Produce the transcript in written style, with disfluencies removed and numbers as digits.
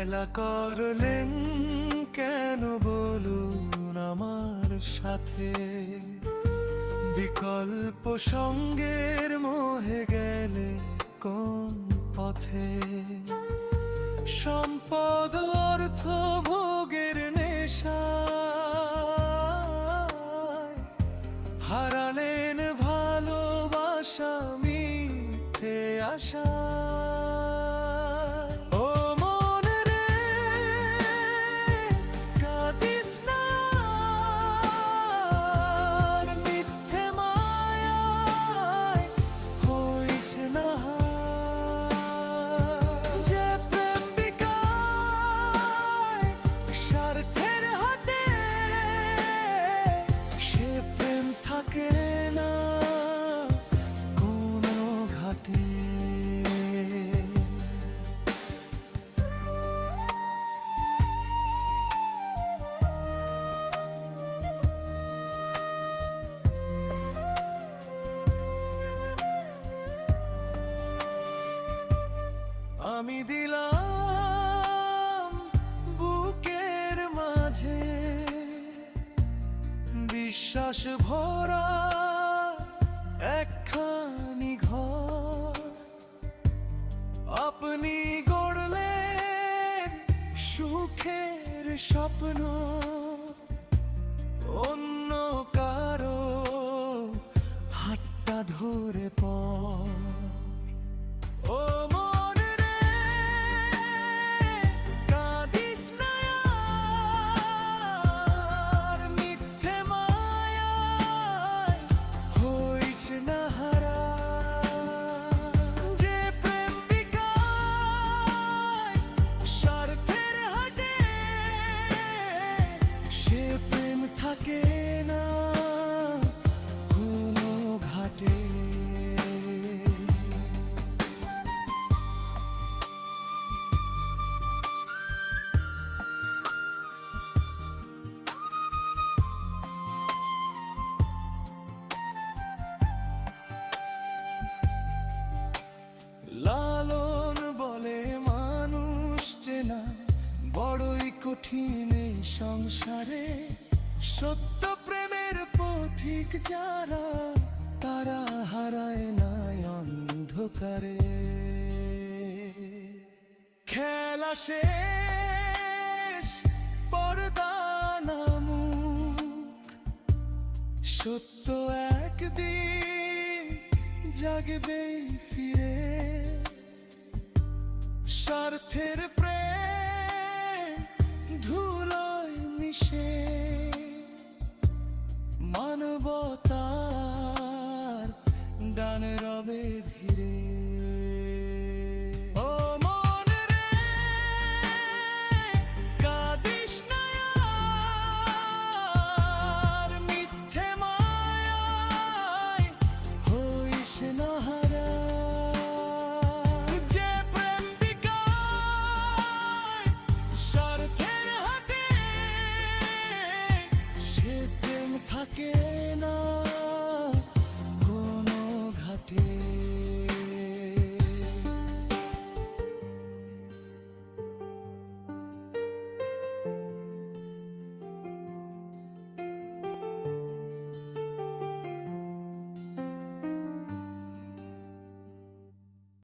খেলা করলেন কেন বলুন আমার সাথে, বিকল্প সঙ্গের মোহে গেলে কোন পথে। সম্পদ অর্থ ভোগের নেশায় হারালেন ভালোবাসা মিথ্যে আশা। ও মন রে কাঁদিস না, মিথ্যে মায়ায় হইস না। যে প্রেম বিকায় স্বার্থের হাতে, সে প্রেম থাকে না কোনো ঘাটে। আমি দিলাম বুকের মাঝে বিশ্বাস ভরা একখানি ঘর, আপনি গড়লেন সুখের স্বপ্ন অন্য কারো হাতটা ধরে পর। ও মন রে কাঁদিস না আর, মিথ্যে মায়ায় হইস না হারা। যে প্রেম বিকায় স্বার্থের হাটে, সে প্রেম থাকে না কোনো ঘাটে। লালন বলে মানুষ চেনা বড়ই কঠিন এই সংসারে, সত্য প্রেমের পথিক যারা তারা হারায় নাই অন্ধকারে। খেলা শেষ পর্দা নামুক, সত্য একদিন জাগবে ফিরে। স্বার্থের প্রেম ধুলোয় মিশে, মানবতার ডান রবে ধীরে।